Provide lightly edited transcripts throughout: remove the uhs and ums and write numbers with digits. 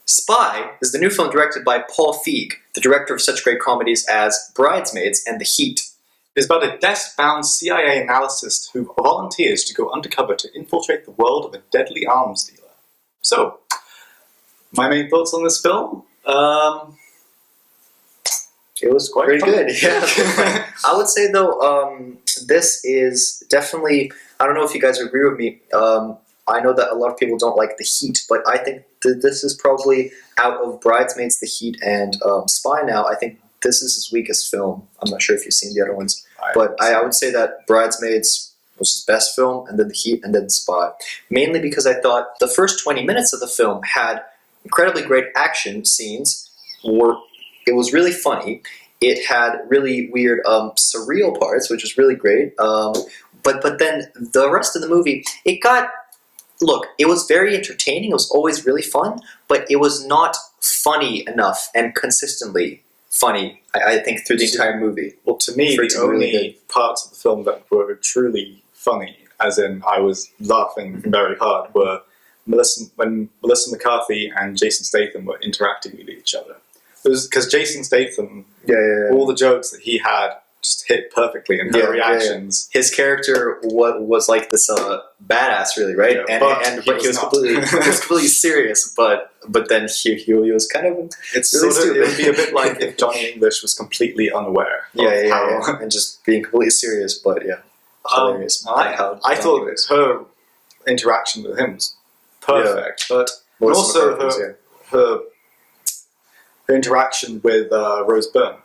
Spy is the new film directed by Paul Feig, the director of such great comedies as Bridesmaids and The Heat. It is about a desk-bound CIA analyst who volunteers to go undercover to infiltrate the world of a deadly arms dealer. So, my main thoughts on this film? It was Quite pretty fun. good, yeah. I would say, though, this is definitely... I don't know if you guys agree with me. I know that a lot of people don't like The Heat, but I think this is probably, out of Bridesmaids, The Heat, and Spy now, I think this is his weakest film. I'm not sure if you've seen the other ones. But I would say that Bridesmaids was his best film, and then The Heat, and then Spy. Mainly because I thought the first 20 minutes of the film had incredibly great action scenes. It was really funny. It had really weird surreal parts, which was really great. But then the rest of the movie, it was very entertaining. It was always really fun, but it was not funny enough and consistently funny, I think, through the entire movie. Well, to me, the only parts of the film that were truly funny, as in I was laughing very hard, were when Melissa McCarthy and Jason Statham were interacting with each other. Because Jason Statham, all the jokes that he had just hit perfectly, and her reactions. His character was like this badass, really, right? Yeah, but he was completely serious. But then he was kind of it's really sort of, stupid. it would be a bit like if Johnny English was completely unaware. And just being completely serious, but hilarious. I thought her interaction with him was perfect, but also her interaction with Rose Byrne.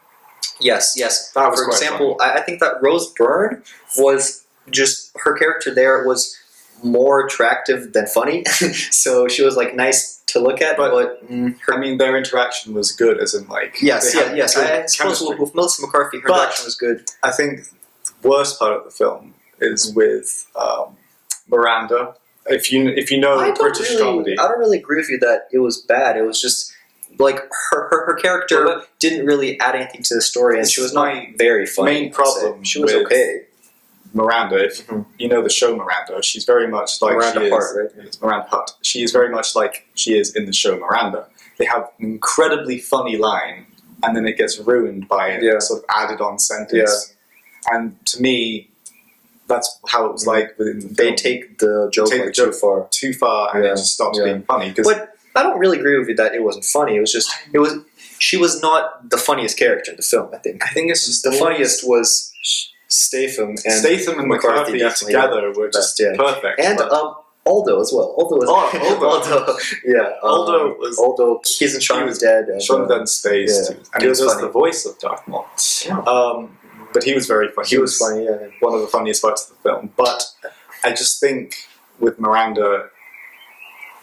Yes. That was For example, I think that Rose Byrne was just, her character there was more attractive than funny. So she was like nice to look at, but their interaction was good, as in like yes. I suppose with Melissa McCarthy, her interaction was good. I think the worst part of the film is with Miranda. If you know British comedy, I don't really agree with you that it was bad. It was just like her character didn't really add anything to the story, and she was not very funny. Main problem she was with okay. Miranda, if you know the show Miranda, she's very much like Miranda Hart, right? It's Miranda Hart. She is very much like she is in the show Miranda. They have an incredibly funny line, and then it gets ruined by a sort of added-on sentence. Yeah. And to me, that's how it was like within the film. They take the joke too far, and it just stops being funny. But I don't really agree with you that it wasn't funny. It was just she was not the funniest character in the film. I think it's just the funniest was Statham and McCarthy together were just perfect. And Aldo as well. Aldo. He's in Shaun of the Dead. Shaun of the Dead stays too. And he was the voice of Darth Maul. Yeah. But he was very funny. He was funny, one of the funniest parts of the film. But I just think with Miranda,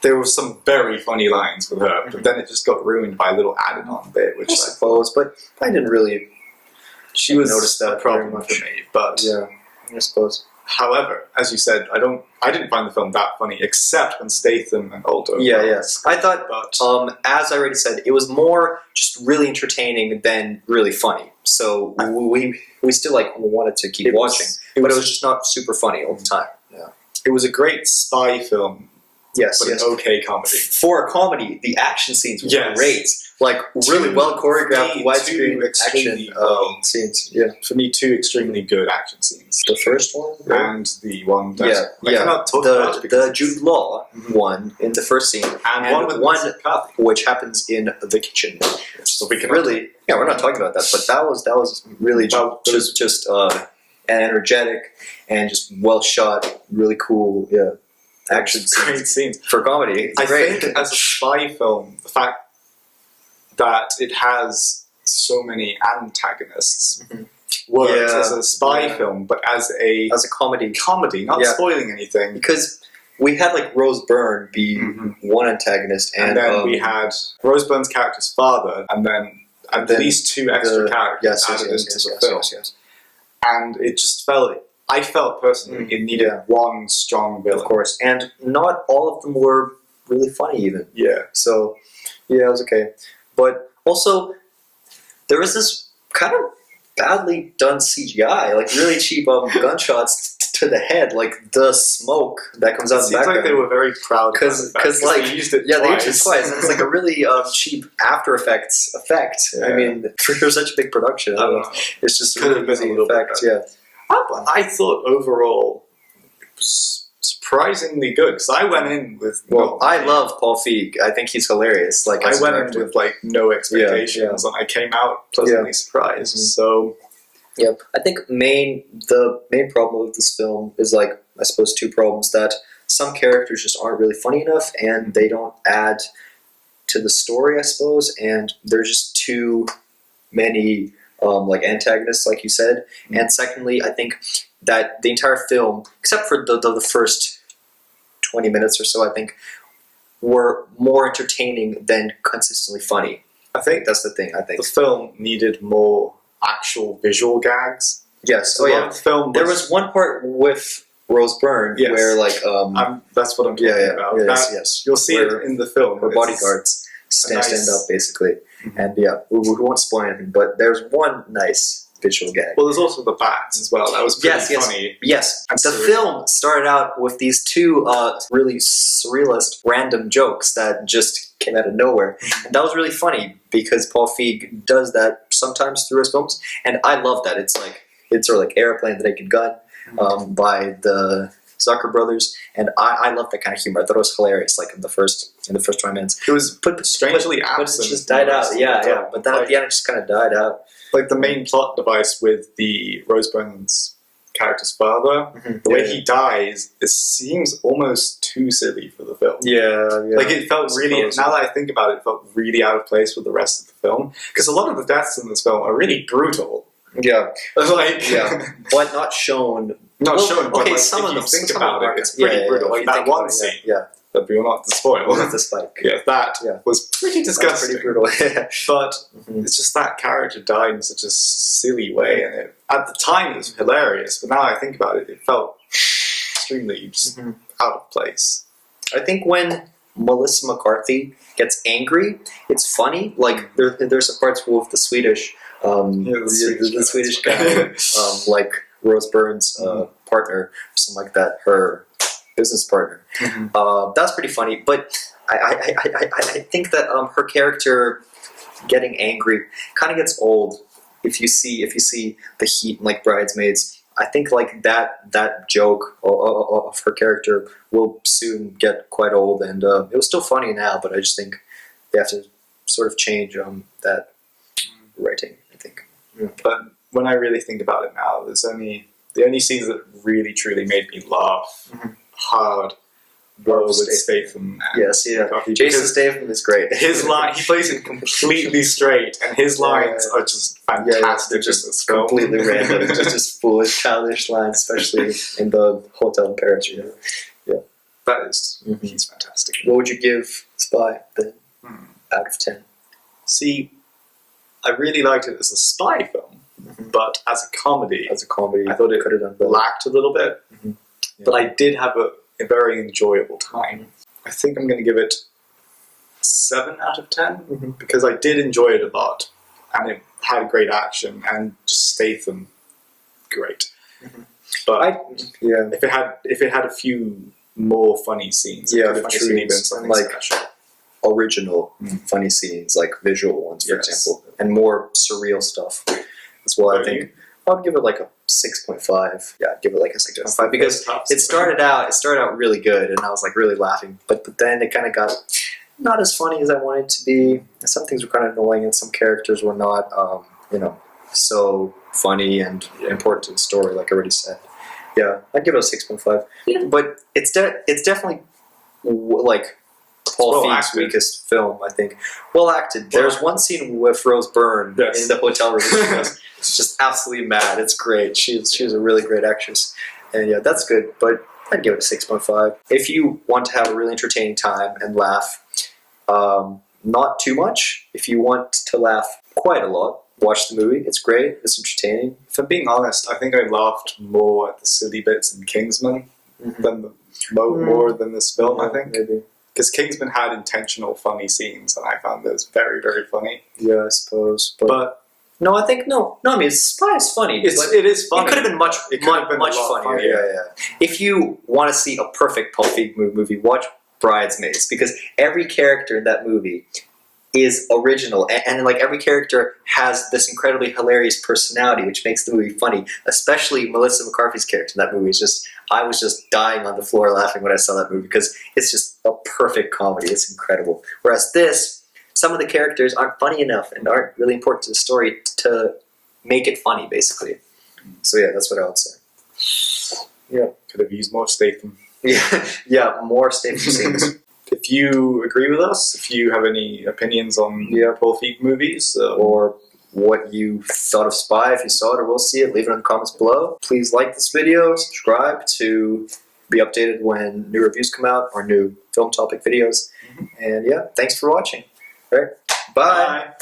there were some very funny lines with her, but then it just got ruined by a little added-on bit, which I suppose. But I didn't really. She was noticed that a problem for me. But I suppose. However, as you said, I didn't find the film that funny, except when Statham and Aldo. I thought, as I already said, it was more just really entertaining than really funny. So we still wanted to keep watching, but it was just not super funny all the time. Yeah, it was a great spy film. But an okay comedy. For a comedy, the action scenes were great. Like, really well choreographed, widescreen action scenes. Yeah. For me, two extremely good action scenes. The first one? And the one that I cannot talk about. The Jude Law one in the first scene. And one with McCarthy, which happens in the kitchen. So we can we're not talking about that, but that was really just energetic and just well shot, really cool, action great scenes for comedy. I think as a spy film, the fact that it has so many antagonists works as a spy film, but as a comedy, not spoiling anything. Because we had Rose Byrne be one antagonist, and then we had Rose Byrne's character's father, and then at least two extra characters added into the film. And it just I felt personally it needed one strong villain. Of course, and not all of them were really funny even. Yeah. So, it was okay. But also, there was this kind of badly done CGI, really cheap gunshots to the head, like the smoke that comes out. It seems like they were very proud because like they used it they twice. used it twice, and it's like a really cheap After Effects effect. Yeah. I mean, for such a big production, I don't know. It's just a really easy effect. Yeah, I thought overall it was surprisingly good because I went in with I love Paul Feig. I think he's hilarious. Like I went in with like no expectations, and I came out pleasantly surprised. So. Yeah, I think the main problem with this film is, like, I suppose two problems: that some characters just aren't really funny enough, and they don't add to the story, I suppose, and there's just too many like antagonists, like you said. And secondly, I think that the entire film, except for the first 20 minutes or so, I think were more entertaining than consistently funny. I think that's the thing. I think the film needed more actual visual gags. Yes. So the film there was one part with Rose Byrne where, like, that's what I'm talking about. Yes. You'll see it in the film. Her bodyguards stand up, basically. And we won't spoil anything, but there's one nice visual gag. Well, there's also the bats as well. That was pretty funny. Yes. The film started out with these two really surrealist random jokes that just came out of nowhere. And that was really funny because Paul Feig does that sometimes through his films. And I love that. It's sort of like Airplane, The Naked Gun by the Zucker brothers. And I love that kind of humor. I thought it was hilarious, like in the first 20 minutes. It was strangely absent. But it just died out. Yeah. But then at the end it just kind of died out. Like the main plot device with the Rose Byrne's character's father, the way he dies, it seems almost too silly for the film. Yeah. Like it felt really, now that I think about it, it felt really out of place with the rest of the film. Because a lot of the deaths in this film are really brutal. Yeah. But not shown. Not shown, but okay, like, some if of you them, think about it, it's pretty brutal. Like that one scene. That we will not spoil. With the spike. That was pretty disgusting. Pretty brutal. But it's just that character died in such a silly way, and at the time it was hilarious. But now I think about it, it felt extremely just out of place. I think when Melissa McCarthy gets angry, it's funny. Like there's some parts with the Swedish, the Swedish guy, like Rose Byrne's partner, or something like that. Her business partner. That's pretty funny, but I think that her character getting angry kind of gets old. If you see the heat in, like, Bridesmaids, I think like that joke of her character will soon get quite old, and it was still funny now, but I just think they have to sort of change that writing, I think. But when I really think about it now, the only scenes that really truly made me laugh hard were with Statham. Jason Statham is great. His line, he plays it completely straight, and his lines are just fantastic. They're just completely random, just foolish, childish lines, especially in the hotel in Paris. That is, he's fantastic. What would you give Spy then, out of 10? See, I really liked it as a spy film, but as a comedy, I thought it could have done better. Lacked a little bit. But I did have a very enjoyable time. I think I'm going to give it 7 out of 10 because I did enjoy it a lot, and it had great action and just Statham, great. But if it had a few more funny scenes, it could have truly been something special. Original funny scenes, like visual ones, for example, and more surreal stuff as well. I think I would give it like a 6.5. Yeah, I'd give it like a 6.5 because it started out really good, and I was like really laughing, but then it kind of got not as funny as I wanted it to be. Some things were kind of annoying, and some characters were not, so funny and important to the story, like I already said. Yeah, I'd give it a 6.5. Yeah. But it's definitely like Paul Feig's weakest film, I think. Well acted. There's one scene with Rose Byrne in the hotel room. It's just absolutely mad. It's great. She's a really great actress. And yeah, that's good. But I'd give it a 6.5. If you want to have a really entertaining time and laugh, not too much. If you want to laugh quite a lot, watch the movie. It's great. It's entertaining. If I'm being honest, I think I laughed more at the silly bits in Kingsman than more than this film, I think. Maybe. Because Kingsman had intentional funny scenes, and I found those very, very funny. Yeah, I suppose. But No, I think no. I mean, Spy is funny. It is funny. It could have been much It could have been a much lot funnier. funnier. Yeah. If you want to see a perfect Paul Feig movie, watch Bridesmaids, because every character in that movie is original, and like every character has this incredibly hilarious personality, which makes the movie funny. Especially Melissa McCarthy's character in that movie I was just dying on the floor laughing when I saw that movie, because it's just a perfect comedy. It's incredible. Whereas this, some of the characters aren't funny enough and aren't really important to the story to make it funny, basically. So yeah, that's what I would say. Yeah, could have used more Statham. Yeah, more Statham scenes. If you agree with us, if you have any opinions on Paul Feig movies, Or what you thought of Spy, if you saw it or will see it, leave it in the comments below. Please like this video, subscribe to be updated when new reviews come out or new film topic videos. And yeah, thanks for watching. All right, bye.